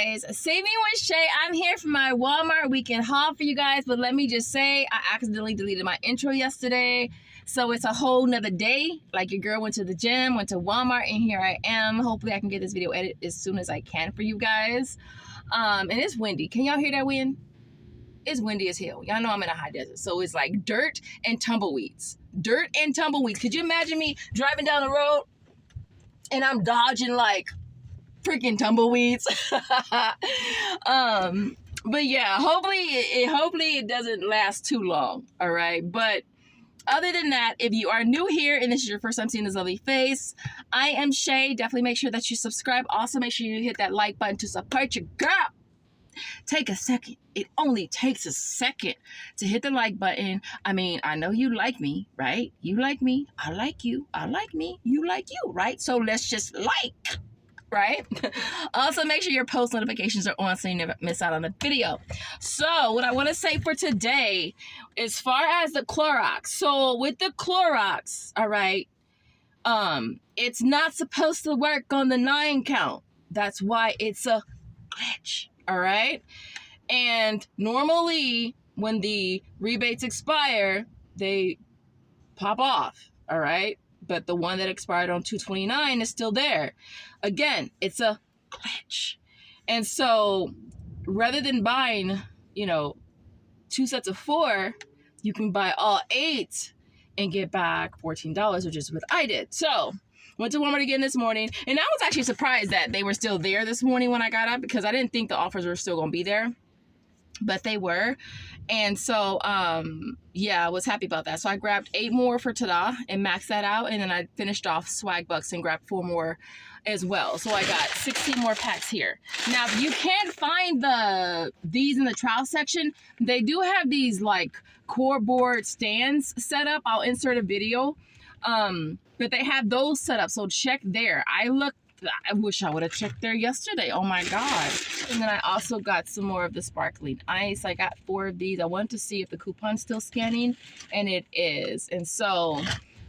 guys, Saving with Shay. I'm here for my Walmart weekend haul for you guys, but let me just say I accidentally deleted my intro yesterday, so it's a whole nother day. Like, your girl went to the gym, went to Walmart, and here I am. Hopefully I can get this video edited as soon as I can for you guys. And it's windy. Can y'all hear that wind? It's windy as hell. Y'all know I'm in a high desert, so it's like dirt and tumbleweeds. Dirt and tumbleweeds. Could you imagine me driving down the road and I'm dodging like freaking tumbleweeds? But yeah, hopefully it doesn't last too long. All right, but other than that, if you are new here and this is your first time seeing this lovely face, I am Shay. Definitely make sure that you subscribe. Also, make sure you hit that like button to support your girl. Take a second. It only takes a second to hit the like button. I mean, I know you like me, right? You like me. I like you. I like me. You like you, right? So let's just like, right? Also, make sure your post notifications are on so you never miss out on a video. So what I want to say for today, as far as the Clorox. So with the Clorox, all right, it's not supposed to work on the 9 count. That's why it's a glitch. All right. And normally when the rebates expire, they pop off. All right. But the one that expired on 2/29 is still there. Again, it's a glitch. And so rather than buying, 2 sets of 4, you can buy all 8 and get back $14, which is what I did. So went to Walmart again this morning, and I was actually surprised that they were still there this morning when I got up, because I didn't think the offers were still going to be there, but they were. And so, yeah, I was happy about that. So I grabbed 8 more for ta-da and maxed that out, and then I finished off Swagbucks and grabbed 4 more as well. So I got 16 more packs here. Now, if you can't find these in the trial section, they do have these like core board stands set up. I'll insert a video. But they have those set up, so check there. I wish I would have checked there yesterday. Oh my God. And then I also got some more of the sparkling ice. I got 4 of these. I wanted to see if the coupon's still scanning, and it is. And so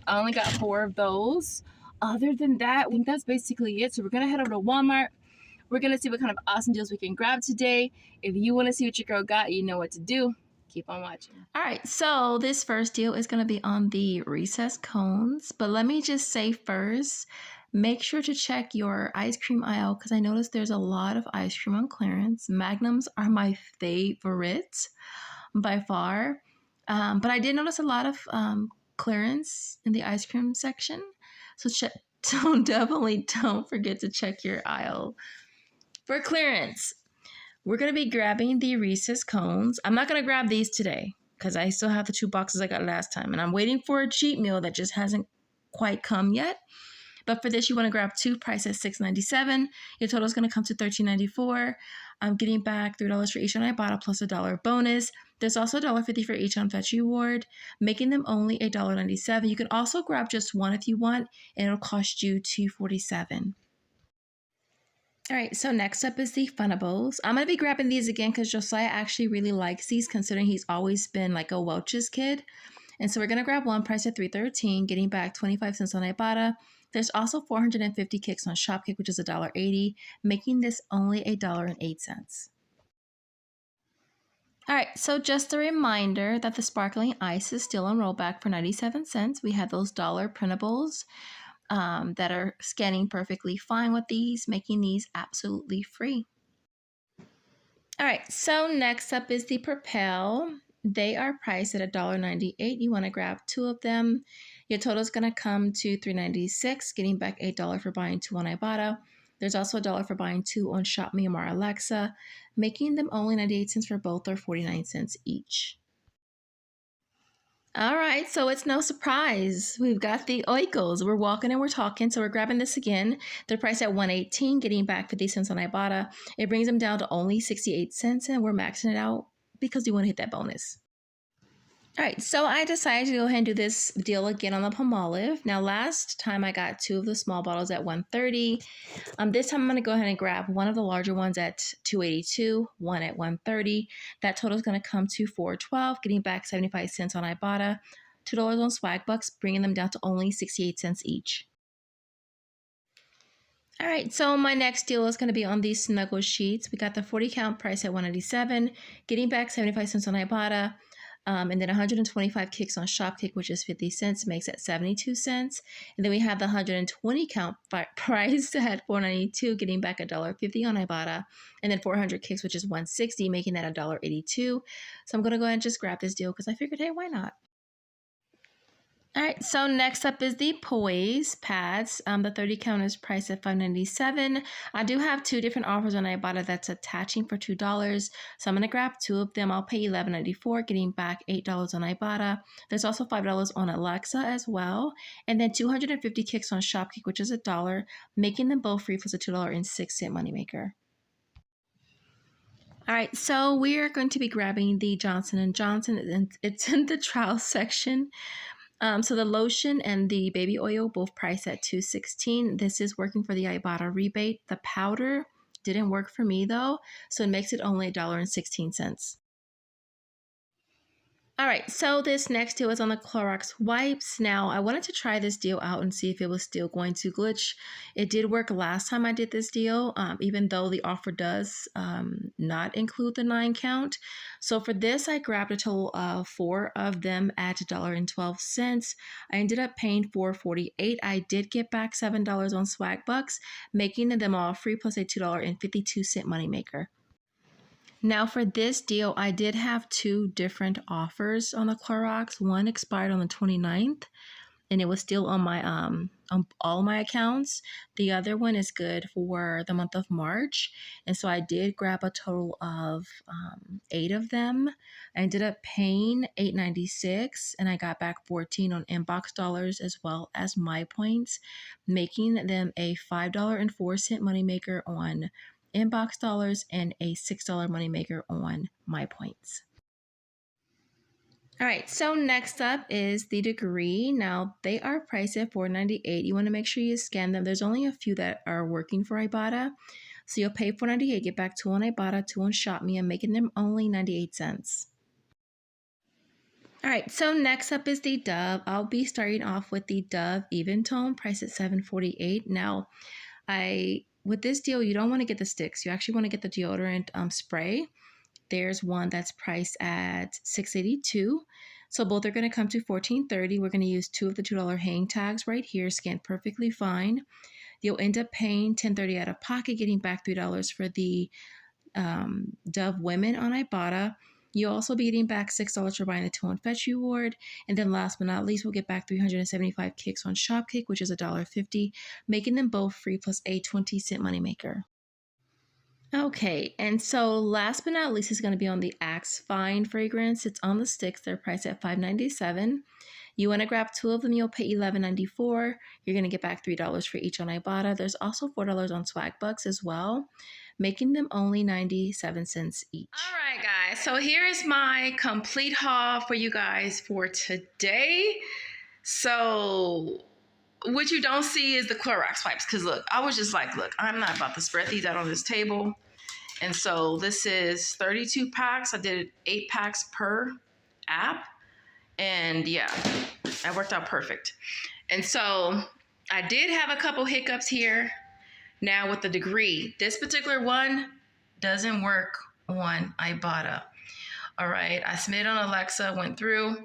I only got 4 of those. Other than that, I think that's basically it. So we're gonna head over to Walmart. We're gonna see what kind of awesome deals we can grab today. If you wanna see what your girl got, you know what to do. Keep on watching. All right, so this first deal is going to be on the recessed cones, but let me just say first, make sure to check your ice cream aisle, because I noticed there's a lot of ice cream on clearance. Magnums are my favorite by far, but I did notice a lot of clearance in the ice cream section, so definitely don't forget to check your aisle for clearance. We're going to be grabbing the Reese's cones. I'm not going to grab these today because I still have the 2 boxes I got last time. And I'm waiting for a cheat meal that just hasn't quite come yet. But for this, you want to grab 2, priced at $6.97. Your total is going to come to $13.94. I'm getting back $3 for each on Ibotta plus $1 bonus. There's also $1.50 for each on Fetch Reward, making them only $1.97. You can also grab just 1 if you want, and it'll cost you $2.47. All right, so next up is the Funables. I'm going to be grabbing these again because Josiah actually really likes these, considering he's always been like a Welch's kid. And so we're going to grab 1 priced at $3.13, getting back 25 cents on Ibotta. There's also 450 kicks on Shopkick, which is $1.80, making this only $1.08. All right, so just a reminder that the sparkling ice is still on rollback for 97 cents. We have those dollar printables that are scanning perfectly fine with these, making these absolutely free. All right, so next up is the Propel. They are priced at $1.98. You want to grab 2 of them. Your total is going to come to $3.96, getting back $8 for buying 2 on Ibotta. There's also $1 for buying 2 on Shop Me or Alexa, making them only 98 cents for both, or 49 cents each. All right, so it's no surprise. We've got the Oikos. We're walking and we're talking, so we're grabbing this again. They're priced at $1.18, getting back 50 cents on Ibotta. It brings them down to only 68 cents, and we're maxing it out because we want to hit that bonus. All right, so I decided to go ahead and do this deal again on the Palmolive. Now, last time I got 2 of the small bottles at $1.30. This time I'm going to go ahead and grab 1 of the larger ones at $2.82, 1 at $1.30. That total is going to come to $4.12, getting back 75 cents on Ibotta, $2 on Swagbucks, bringing them down to only 68 cents each. All right, so my next deal is going to be on these Snuggle sheets. We got the 40 count price at $197, getting back 75 cents on Ibotta, and then 125 kicks on Shopkick, which is 50 cents, makes it 72 cents. And then we have the 120 count price at $4.92, getting back $1.50 on Ibotta, and then 400 kicks, which is $1.60, making that $1.82. So I'm going to go ahead and just grab this deal because I figured, hey, why not? All right, so next up is the Poise pads. The 30 count is priced at $5.97. I do have two different offers on Ibotta that's attaching for $2. So I'm going to grab two of them. I'll pay $11.94, getting back $8 on Ibotta. There's also $5 on Alexa as well. And then 250 kicks on Shopkick, which is $1, making them both free plus a $2.06 moneymaker. All right, so we are going to be grabbing the Johnson & Johnson, and it's in the trial section. So the lotion and the baby oil both priced at $2.16. This is working for the Ibotta rebate. The powder didn't work for me though, so it makes it only $1.16. All right, so this next deal is on the Clorox wipes. Now, I wanted to try this deal out and see if it was still going to glitch. It did work last time I did this deal, even though the offer does not include the 9 count. So for this, I grabbed a total of 4 of them at $1.12. I ended up paying $4.48. I did get back $7 on Swagbucks, making them all free plus a $2.52 moneymaker. Now for this deal, I did have two different offers on the Clorox. One expired on the 29th and it was still on my on all my accounts. The other one is good for the month of March. And so I did grab a total of 8 of them. I ended up paying $8.96 and I got back 14 on inbox dollars as well as my points, making them a $5.04 moneymaker on inbox dollars and a $6 moneymaker on my points. All right, so next up is the Degree. Now they are priced at $4.98. You want to make sure you scan them. There's only a few that are working for Ibotta. So you'll pay $4.98, get back 2 on Ibotta, 2 on ShopMe, and making them only 98 cents. All right, so next up is the Dove. I'll be starting off with the Dove Even Tone, priced at $7.48. Now, with this deal, you don't want to get the sticks. You actually want to get the deodorant spray. There's one that's priced at $6.82. So both are going to come to $14.30. We're going to use 2 of the $2 hang tags right here, scanned perfectly fine. You'll end up paying $10.30 out of pocket, getting back $3 for the Dove Women on Ibotta. You'll also be getting back $6 for buying the 2 on Fetch Reward. And then last but not least, we'll get back 375 kicks on Shopkick, which is $1.50, making them both free plus a 20-cent moneymaker. Okay, and so last but not least is going to be on the Axe Fine fragrance. It's on the sticks. They're priced at $5.97. You want to grab 2 of them, you'll pay $11.94. You're going to get back $3 for each on Ibotta. There's also $4 on Swagbucks as well, making them only 97 cents each. All right, guys. So here is my complete haul for you guys for today. So what you don't see is the Clorox wipes. Because look, I was just like, look, I'm not about to spread these out on this table. And so this is 32 packs. I did 8 packs per app. And yeah, that worked out perfect. And so I did have a couple hiccups here. Now with the Degree, this particular one doesn't work on Ibotta. All right, I submitted on Alexa, went through.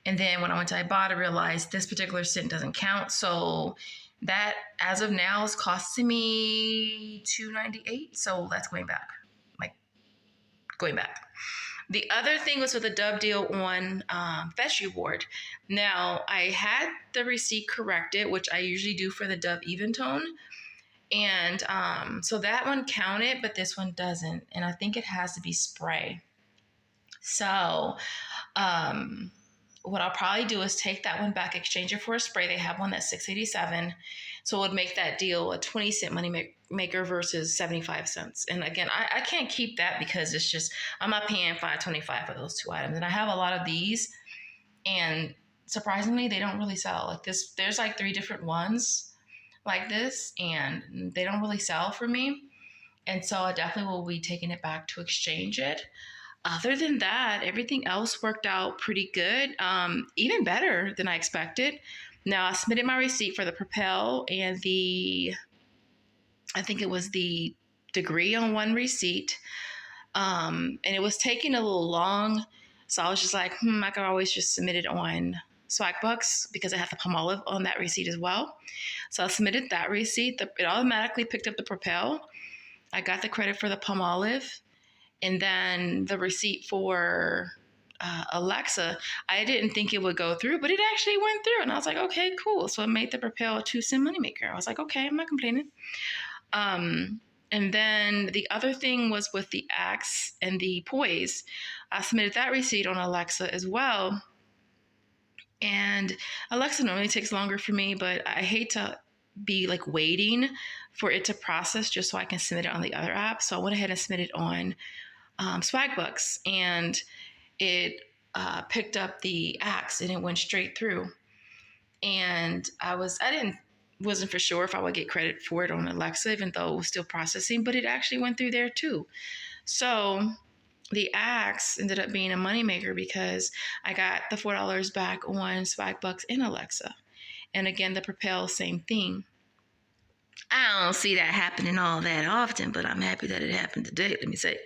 And then when I went to Ibotta, realized this particular scent doesn't count. So that, as of now, is costing me $2.98. So that's going back, going back. The other thing was with the Dove deal on Fetch Reward. Now, I had the receipt corrected, which I usually do for the Dove Even Tone. And so that one counted, but this one doesn't. And I think it has to be spray. So what I'll probably do is take that one back, exchange it for a spray. They have one that's $6.87. So it would make that deal a 20-cent money maker versus 75 cents. And again, I can't keep that because it's just, I'm not paying $5.25 for those 2 items. And I have a lot of these, and surprisingly, they don't really sell. Like this, there's like 3 different ones like this, and they don't really sell for me. And so I definitely will be taking it back to exchange it. Other than that, everything else worked out pretty good, even better than I expected. Now, I submitted my receipt for the Propel and the I think it was the degree on one receipt. And it was taking a little long. So I was just like, I could always just submit it on Swagbucks because I had the Palmolive on that receipt as well. So I submitted that receipt. It automatically picked up the Propel. I got the credit for the Palmolive. And then the receipt for Alexa, I didn't think it would go through, but it actually went through. And I was like, okay, cool. So it made the Propel a 2-cent moneymaker. I was like, okay, I'm not complaining. And then the other thing was with the Axe and the Poise. I submitted that receipt on Alexa as well. And Alexa normally takes longer for me, but I hate to be like waiting for it to process just so I can submit it on the other app. So I went ahead and submitted it on Swagbucks, and it picked up the Axe and it went straight through. And wasn't for sure if I would get credit for it on Alexa, even though it was still processing, but it actually went through there too. So the Axe ended up being a moneymaker because I got the $4 back on Swagbucks and Alexa. And again, the Propel, same thing. I don't see that happening all that often, but I'm happy that it happened today, let me say.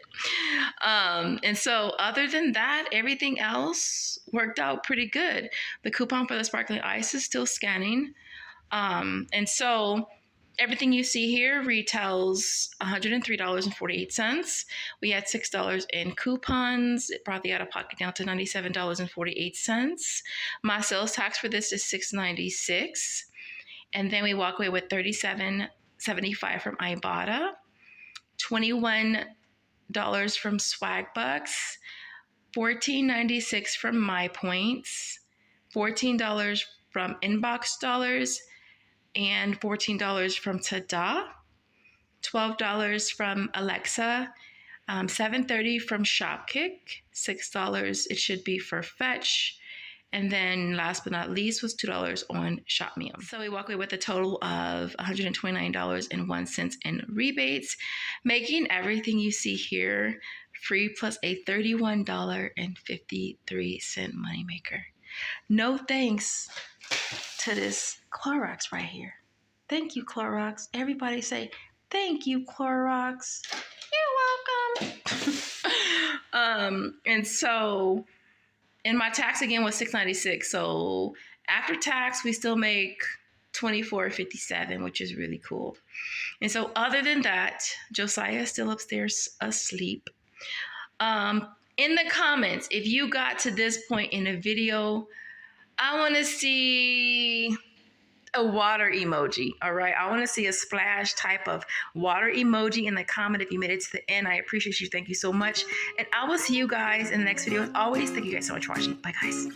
And so other than that, everything else worked out pretty good. The coupon for the sparkling ice is still scanning. And so everything you see here retails $103.48. We had $6 in coupons. It brought the out-of-pocket down to $97.48. My sales tax for this is $6.96. And then we walk away with $37.75 from Ibotta, $21 from Swagbucks, $14.96 from MyPoints, $14 from Inbox Dollars, and $14 from Tada, $12 from Alexa, $7.30 from Shopkick, $6 it should be for Fetch, and then last but not least was $2 on ShopMeal. So we walk away with a total of $129.01 in rebates, making everything you see here free plus a $31.53 moneymaker. No thanks to this Clorox right here. Thank you, Clorox. Everybody say, thank you, Clorox. You're welcome. And so, and my tax again was $6.96. So after tax, we still make $24.57, which is really cool. And so other than that, Josiah is still upstairs asleep. In the comments, if you got to this point in the video, I want to see a water emoji, all right? I want to see a splash type of water emoji in the comment if you made it to the end. I appreciate you. Thank you so much. And I will see you guys in the next video. As always, thank you guys so much for watching. Bye, guys.